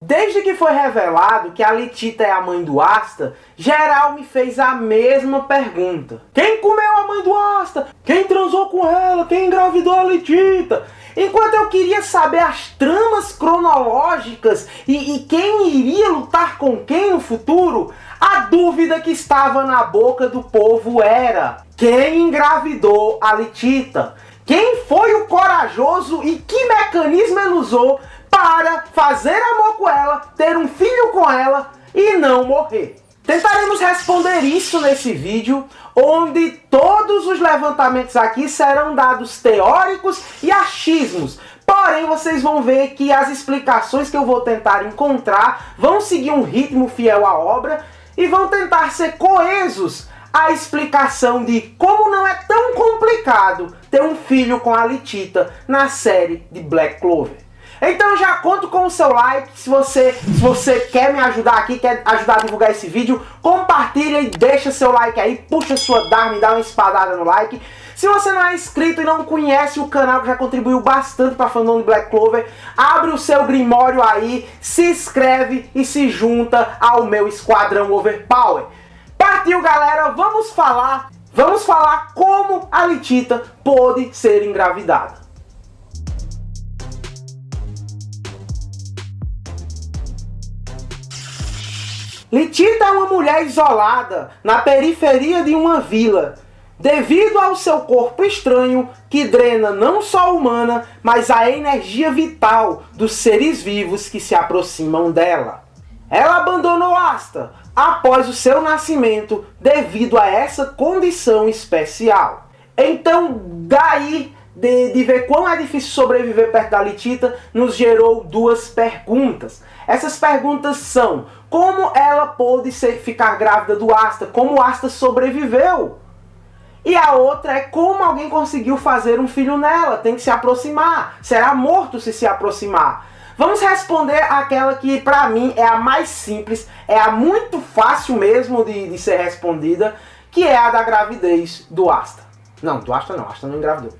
Desde que foi revelado que a Litita é a mãe do Asta, geral me fez a mesma pergunta. Quem comeu a mãe do Asta? Quem transou com ela? Quem engravidou a Litita? Enquanto eu queria saber as tramas cronológicas e quem iria lutar com quem no futuro, a dúvida que estava na boca do povo era: quem engravidou a Litita? Quem foi o corajoso e que mecanismo ele usou para fazer amor com ela, ter um filho com ela e não morrer? Tentaremos responder isso nesse vídeo, onde todos os levantamentos aqui serão dados teóricos e achismos. Porém, vocês vão ver que as explicações que eu vou tentar encontrar vão seguir um ritmo fiel à obra e vão tentar ser coesos à explicação de como não é tão complicado ter um filho com a Litita na série de Black Clover. Então já conto com o seu like. Se você quer me ajudar aqui, quer ajudar a divulgar esse vídeo, compartilha e deixa seu like aí, puxa sua Dharma e dá uma espadada no like. Se você não é inscrito e não conhece o canal, que já contribuiu bastante para a fandom de Black Clover, abre o seu Grimório aí, se inscreve e se junta ao meu esquadrão Overpower. Partiu, galera, vamos falar como a Litita pôde ser engravidada. Litita é uma mulher isolada na periferia de uma vila, devido ao seu corpo estranho que drena não só a humana, mas a energia vital dos seres vivos que se aproximam dela. Ela abandonou Asta após o seu nascimento devido a essa condição especial. Então, daí de ver quão é difícil sobreviver perto da Litita, nos gerou duas perguntas. Essas perguntas são: como ela pôde ficar grávida do Asta? Como o Asta sobreviveu? E a outra é: como alguém conseguiu fazer um filho nela? Tem que se aproximar. Será morto se aproximar? Vamos responder aquela que pra mim é a mais simples, é a muito fácil mesmo de ser respondida, que é a da gravidez do Asta. Não, do Asta não, Asta não engravidou.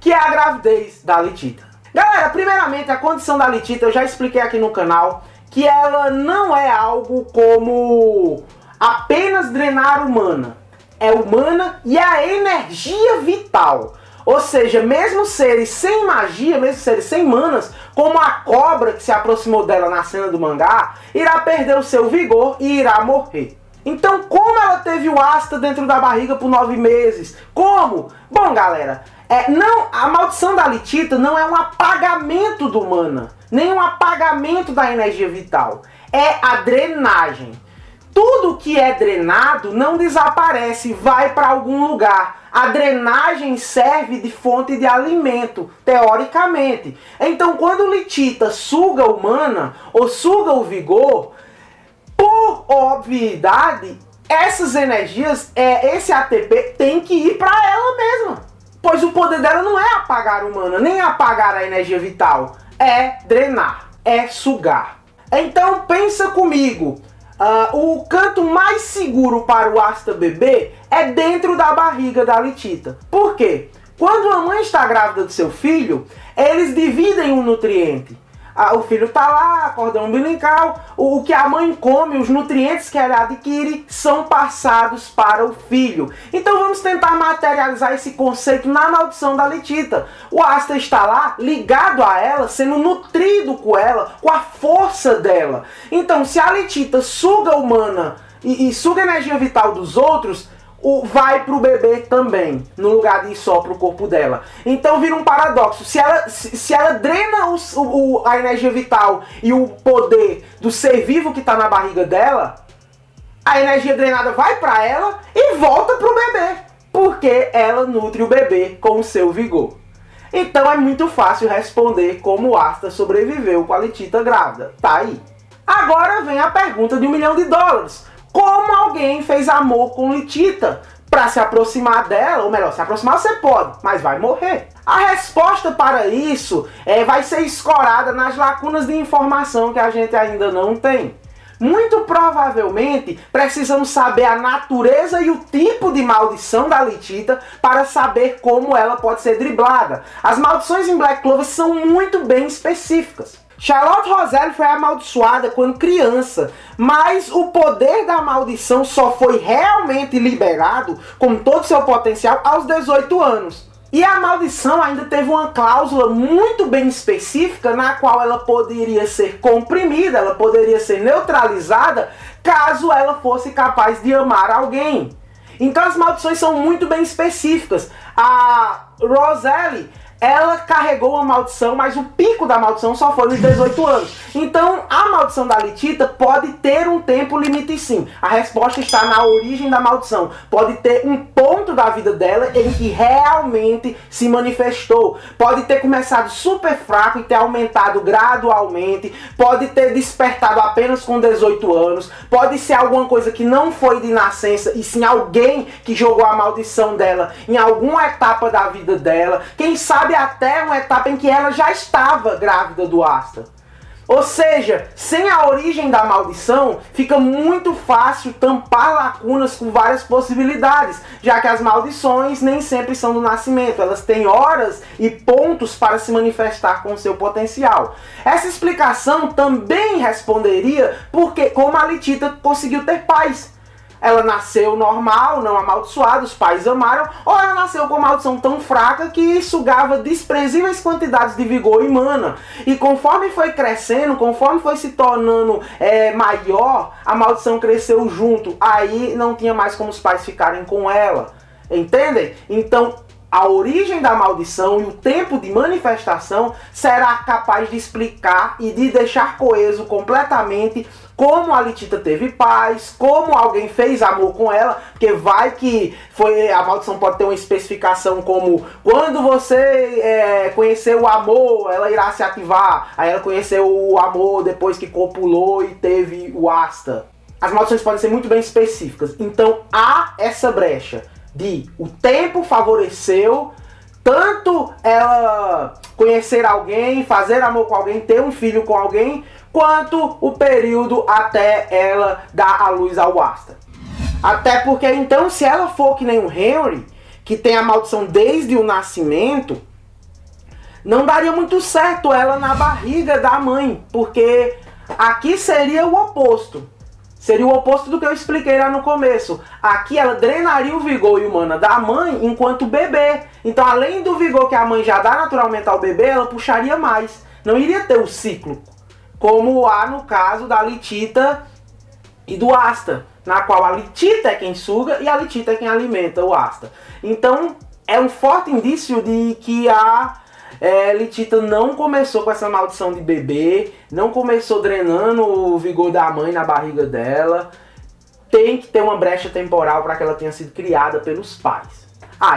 Que é a gravidez da Litita. Galera, primeiramente, a condição da Litita, eu já expliquei aqui no canal, que ela não é algo como apenas drenar humana. É humana e a energia vital. Ou seja, mesmo seres sem magia, mesmo seres sem manas, como a cobra que se aproximou dela na cena do mangá, irá perder o seu vigor e irá morrer. Então, como ela teve o Asta dentro da barriga por 9 meses? Como? Bom, galera, a maldição da Litita não é um apagamento do mana, nem um apagamento da energia vital. É a drenagem. Tudo que é drenado não desaparece, vai para algum lugar. A drenagem serve de fonte de alimento, teoricamente. Então, quando Litita suga o mana, ou suga o vigor, por obviedade, essas energias, esse ATP tem que ir para ela mesma. Pois o poder dela não é apagar o mana, nem apagar a energia vital. É drenar, é sugar. Então pensa comigo, o canto mais seguro para o Asta bebê é dentro da barriga da Litita. Por quê? Quando a mãe está grávida do seu filho, eles dividem um nutriente. O filho está lá, cordão umbilical, o que a mãe come, os nutrientes que ela adquire, são passados para o filho. Então vamos tentar materializar esse conceito na maldição da Litita. O Asta está lá, ligado a ela, sendo nutrido com ela, com a força dela. Então, se a Litita suga o mana e suga a energia vital dos outros, vai pro bebê também, no lugar de ir só pro corpo dela. Então vira um paradoxo. Se ela drena a energia vital e o poder do ser vivo que está na barriga dela, a energia drenada vai para ela e volta pro bebê, porque ela nutre o bebê com o seu vigor. Então é muito fácil responder como o Asta sobreviveu com a Litita grávida. Tá aí. Agora vem a pergunta de $1 milhão. Como alguém fez amor com Litita para se aproximar dela? Ou melhor, se aproximar você pode, mas vai morrer. A resposta para isso vai ser escorada nas lacunas de informação que a gente ainda não tem. Muito provavelmente precisamos saber a natureza e o tipo de maldição da Litita para saber como ela pode ser driblada. As maldições em Black Clover são muito bem específicas. Charlotte Roselli foi amaldiçoada quando criança, mas o poder da maldição só foi realmente liberado, com todo o seu potencial, aos 18 anos. E a maldição ainda teve uma cláusula muito bem específica, na qual ela poderia ser comprimida, ela poderia ser neutralizada, caso ela fosse capaz de amar alguém. Então as maldições são muito bem específicas. A Roselli, ela carregou uma maldição, mas o pico da maldição só foi nos 18 anos. Então, a maldição da Litita pode ter um tempo limite sim. A resposta está na origem da maldição. Pode ter um ponto da vida dela em que realmente se manifestou. Pode ter começado super fraco e ter aumentado gradualmente. Pode ter despertado apenas com 18 anos. Pode ser alguma coisa que não foi de nascença, e sim alguém que jogou a maldição dela em alguma etapa da vida dela. Quem sabe até uma etapa em que ela já estava grávida do Asta. Ou seja, sem a origem da maldição, fica muito fácil tampar lacunas com várias possibilidades, já que as maldições nem sempre são do nascimento, elas têm horas e pontos para se manifestar com seu potencial. Essa explicação também responderia porque como a Litita conseguiu ter pais. Ela nasceu normal, não amaldiçoada, os pais amaram, ou ela nasceu com uma maldição tão fraca que sugava desprezíveis quantidades de vigor e mana. E conforme foi crescendo, conforme foi se tornando maior, a maldição cresceu junto. Aí não tinha mais como os pais ficarem com ela. Entendem? Então, a origem da maldição e o tempo de manifestação será capaz de explicar e de deixar coeso completamente como a Litita teve paz, como alguém fez amor com ela, porque vai que a maldição pode ter uma especificação como quando você conheceu o amor, ela irá se ativar. Aí ela conheceu o amor depois que copulou e teve o Asta. As maldições podem ser muito bem específicas, então há essa brecha de o tempo favoreceu tanto ela conhecer alguém, fazer amor com alguém, ter um filho com alguém, quanto o período até ela dar a luz ao Asta. Até porque então, se ela for que nem o Henry, que tem a maldição desde o nascimento, não daria muito certo ela na barriga da mãe, porque aqui seria o oposto. Seria o oposto do que eu expliquei lá no começo. Aqui ela drenaria o vigor e o mana da mãe enquanto bebê. Então, além do vigor que a mãe já dá naturalmente ao bebê, ela puxaria mais. Não iria ter o ciclo, como há no caso da Litita e do Asta, na qual a Litita é quem suga e a Litita é quem alimenta o Asta. Então, é um forte indício de que a Litita não começou com essa maldição de bebê, não começou drenando o vigor da mãe na barriga dela. Tem que ter uma brecha temporal para que ela tenha sido criada pelos pais.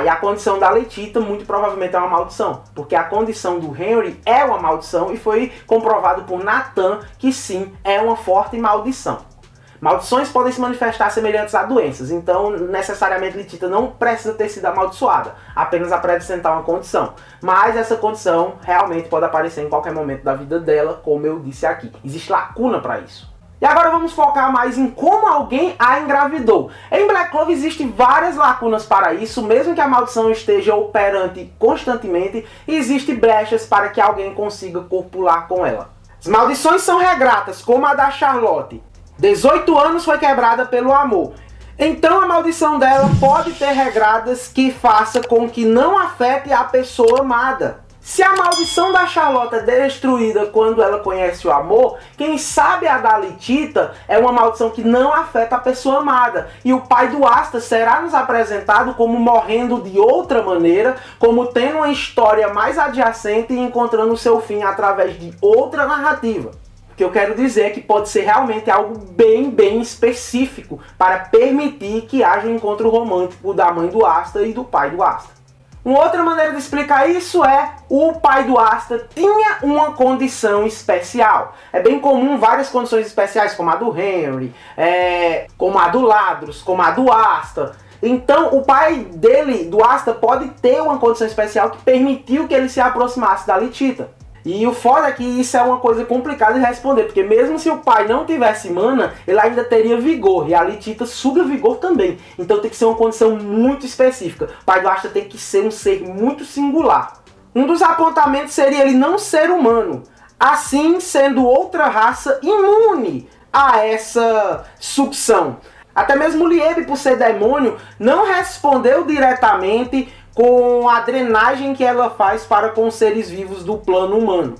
E a condição da Litita muito provavelmente é uma maldição, porque a condição do Henry é uma maldição e foi comprovado por Nathan que sim, é uma forte maldição. Maldições podem se manifestar semelhantes a doenças, então necessariamente Litita não precisa ter sido amaldiçoada, apenas apresentar uma condição. Mas essa condição realmente pode aparecer em qualquer momento da vida dela, como eu disse aqui. Existe lacuna para isso. E agora vamos focar mais em como alguém a engravidou. Em Black Clover existem várias lacunas para isso, mesmo que a maldição esteja operante constantemente, existem brechas para que alguém consiga copular com ela. As maldições são regratas, como a da Charlotte. 18 anos foi quebrada pelo amor. Então a maldição dela pode ter regradas que faça com que não afete a pessoa amada. Se a maldição da Charlotte é destruída quando ela conhece o amor, quem sabe a da Litita é uma maldição que não afeta a pessoa amada. E o pai do Asta será nos apresentado como morrendo de outra maneira, como tendo uma história mais adjacente e encontrando seu fim através de outra narrativa. O que eu quero dizer é que pode ser realmente algo bem específico para permitir que haja um encontro romântico da mãe do Asta e do pai do Asta. Uma outra maneira de explicar isso é o pai do Asta tinha uma condição especial. É bem comum várias condições especiais, como a do Henry, como a do Ladros, como a do Asta. Então o pai dele, do Asta, pode ter uma condição especial que permitiu que ele se aproximasse da Litita. E o foda é que isso é uma coisa complicada de responder, porque mesmo se o pai não tivesse mana, ele ainda teria vigor, e a Litita suga vigor também. Então tem que ser uma condição muito específica. O pai do Asta tem que ser um ser muito singular. Um dos apontamentos seria ele não ser humano. assim sendo outra raça imune a essa sucção. Até mesmo Liebe, por ser demônio, não respondeu diretamente com a drenagem que ela faz para com os seres vivos do plano humano.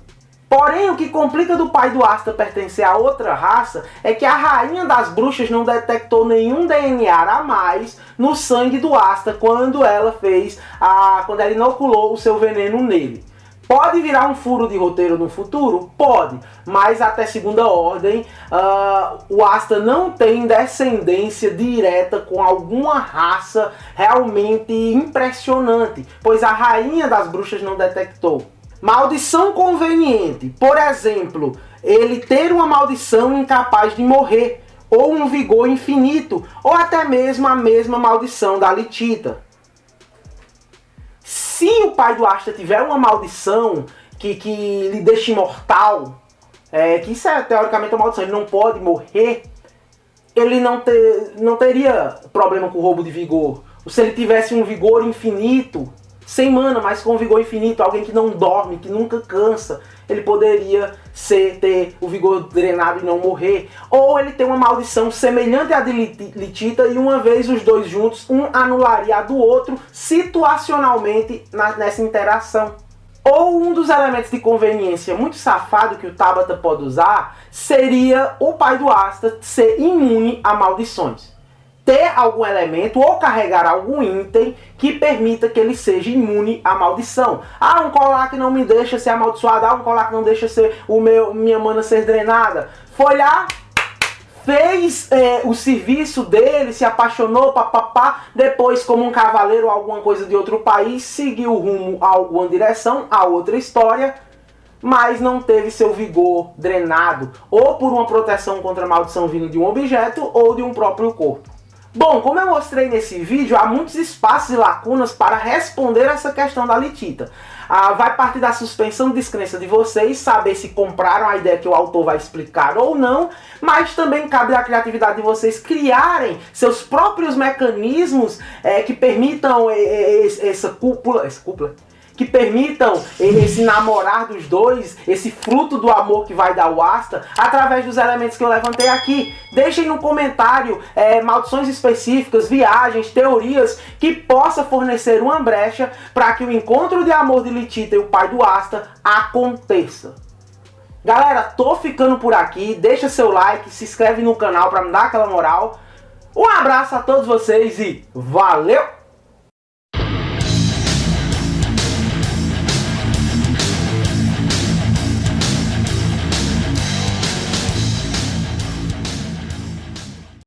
Porém, o que complica do pai do Asta pertencer a outra raça é que a rainha das bruxas não detectou nenhum DNA a mais no sangue do Asta quando ela inoculou o seu veneno nele. Pode virar um furo de roteiro no futuro? Pode, mas até segunda ordem, o Asta não tem descendência direta com alguma raça realmente impressionante, pois a rainha das bruxas não detectou. Maldição conveniente, por exemplo, ele ter uma maldição incapaz de morrer, ou um vigor infinito, ou até mesmo a mesma maldição da Litita. Se o pai do Asta tiver uma maldição que lhe deixa imortal, que isso é teoricamente uma maldição, ele não pode morrer, ele não teria problema com o roubo de vigor. Se ele tivesse um vigor infinito, sem mana, mas com vigor infinito, alguém que não dorme, que nunca cansa, ele poderia ter o vigor drenado e não morrer. Ou ele tem uma maldição semelhante à de Litita e uma vez os dois juntos, um anularia a do outro situacionalmente nessa interação. Ou um dos elementos de conveniência muito safado que o Tabata pode usar seria o pai do Asta ser imune a maldições. Ter algum elemento ou carregar algum item que permita que ele seja imune à maldição. Ah, um colar que não me deixa ser amaldiçoado. Ah, um colar que não deixa ser minha mana ser drenada. Foi lá, fez o serviço dele, se apaixonou, papapá. Depois, como um cavaleiro ou alguma coisa de outro país, seguiu rumo a alguma direção, a outra história, mas não teve seu vigor drenado, ou por uma proteção contra a maldição vinda de um objeto ou de um próprio corpo. Bom, como eu mostrei nesse vídeo, há muitos espaços e lacunas para responder essa questão da Litita. Vai partir da suspensão de descrença de vocês, saber se compraram a ideia que o autor vai explicar ou não, mas também cabe à criatividade de vocês criarem seus próprios mecanismos que permitam que permitam esse namorar dos dois, esse fruto do amor que vai dar o Asta, através dos elementos que eu levantei aqui. Deixem no comentário maldições específicas, viagens, teorias que possa fornecer uma brecha para que o encontro de amor de Litita e o pai do Asta aconteça. Galera, tô ficando por aqui, deixa seu like, se inscreve no canal para me dar aquela moral. Um abraço a todos vocês e valeu!